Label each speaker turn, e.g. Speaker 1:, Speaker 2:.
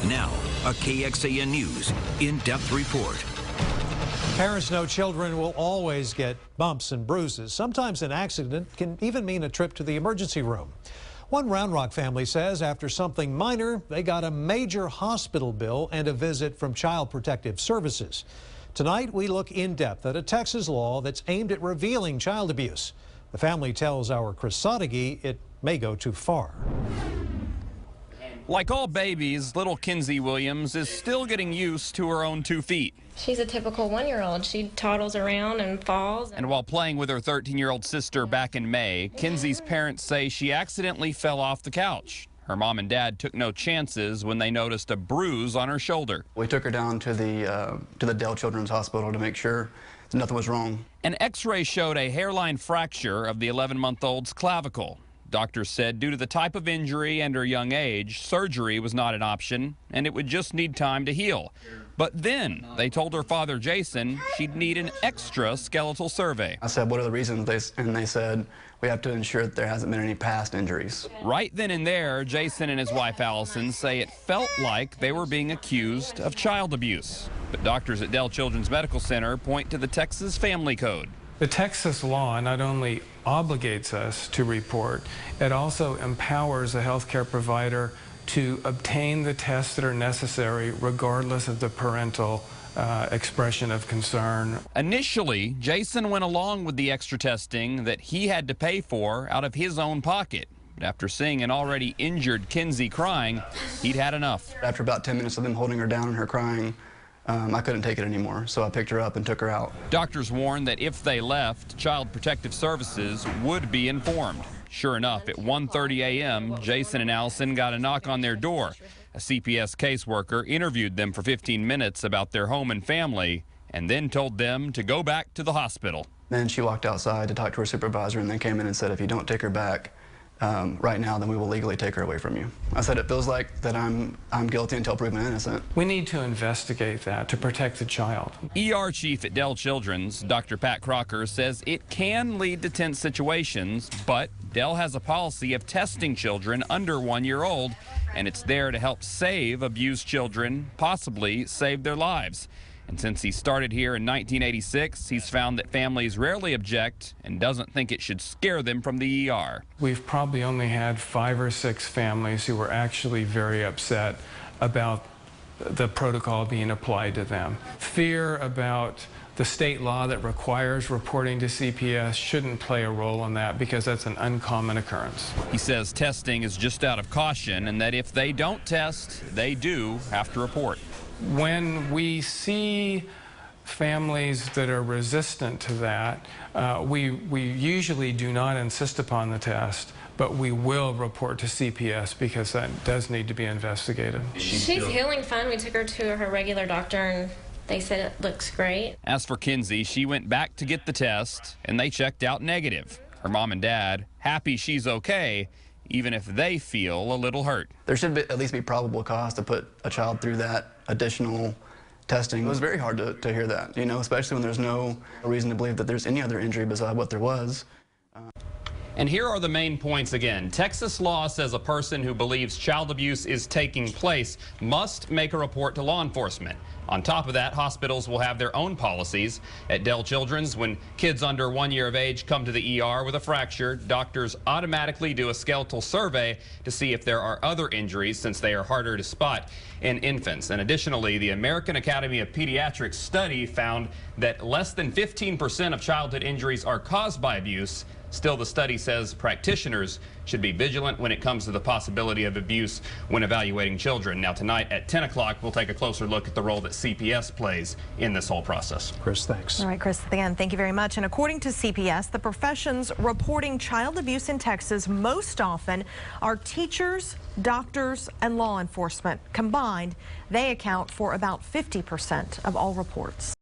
Speaker 1: Now, a KXAN News in-depth report.
Speaker 2: Parents know children will always get bumps and bruises. Sometimes an accident can even mean a trip to the emergency room. One Round Rock family says after something minor, they got a major hospital bill and a visit from Child Protective Services. Tonight, we look in depth at a Texas law that's aimed at revealing child abuse. The family tells our Chris Sadeghi it may go too far.
Speaker 3: Like all babies, little Kinsey Williams is still getting used to her own 2 feet.
Speaker 4: She's a typical one-year-old. She toddles around and falls.
Speaker 3: And while playing with her 13-year-old sister back in May, Kinsey's parents say she accidentally fell off the couch. Her mom and dad took no chances when they noticed a bruise on her shoulder.
Speaker 5: We took her down to the Dell Children's Hospital to make sure nothing was wrong.
Speaker 3: An x-ray showed a hairline fracture of the 11-month-old's clavicle. Doctors said due to the type of injury and her young age, surgery was not an option, and it would just need time to heal. But then they told her father, Jason, she'd need an extra skeletal survey.
Speaker 5: I said, what are the reasons? And they said, we have to ensure that there hasn't been any past injuries.
Speaker 3: Right then and there, Jason and his wife, Allison, say it felt like they were being accused of child abuse. But doctors at Dell Children's Medical Center point to the Texas Family Code.
Speaker 6: The Texas law not only obligates us to report, it also empowers a healthcare provider to obtain the tests that are necessary regardless of the parental expression of concern.
Speaker 3: Initially, Jason went along with the extra testing that he had to pay for out of his own pocket. But after seeing an already injured Kinsey crying, he'd had enough.
Speaker 5: After about 10 minutes of them holding her down and her crying, I couldn't take it anymore, so I picked her up and took her out.
Speaker 3: Doctors warned that if they left, Child Protective Services would be informed. Sure enough, at 1:30 a.m., Jason and Allison got a knock on their door. A CPS caseworker interviewed them for 15 minutes about their home and family, and then told them to go back to the hospital.
Speaker 5: Then she walked outside to talk to her supervisor and then came in and said, if you don't take her back right now, then we will legally take her away from you. I said, it feels like that I'm guilty until proven innocent.
Speaker 6: We need to investigate that to protect the child.
Speaker 3: ER chief at Dell Children's, Dr. Pat Crocker, says it can lead to tense situations, but Dell has a policy of testing children under 1 year old, and it's there to help save abused children, possibly save their lives. And since he started here in 1986, he's found that families rarely object and doesn't think it should scare them from the ER.
Speaker 6: We've probably only had 5 or 6 families who were actually very upset about the protocol being applied to them. Fear about the state law that requires reporting to CPS shouldn't play a role in that because that's an uncommon occurrence.
Speaker 3: He says testing is just out of caution and that if they don't test, they do have to report.
Speaker 6: When we see families that are resistant to that, we usually do not insist upon the test, but we will report to CPS because that does need to be investigated.
Speaker 4: She's healing fine. We took her to her regular doctor and they said it looks great.
Speaker 3: As for Kinsey, she went back to get the test and they checked out negative. Her mom and dad happy she's okay, even if they feel a little hurt.
Speaker 5: There should at least be probable cause to put a child through that additional testing. It was very hard to hear that, you know, especially when there's no reason to believe that there's any other injury besides what there was.
Speaker 3: And here are the main points again. Texas law says a person who believes child abuse is taking place must make a report to law enforcement. On top of that, hospitals will have their own policies. At Dell Children's, when kids under 1 year of age come to the ER with a fracture, doctors automatically do a skeletal survey to see if there are other injuries since they are harder to spot in infants. And additionally, the American Academy of Pediatrics study found that less than 15% of childhood injuries are caused by abuse. Still, the study says practitioners should be vigilant when it comes to the possibility of abuse when evaluating children. Now, tonight at 10 o'clock, we'll take a closer look at the role that CPS plays in this whole process.
Speaker 2: Chris, thanks.
Speaker 7: All right, Chris, again, thank you very much. And according to CPS, the professions reporting child abuse in Texas most often are teachers, doctors, and law enforcement. Combined, they account for about 50% of all reports.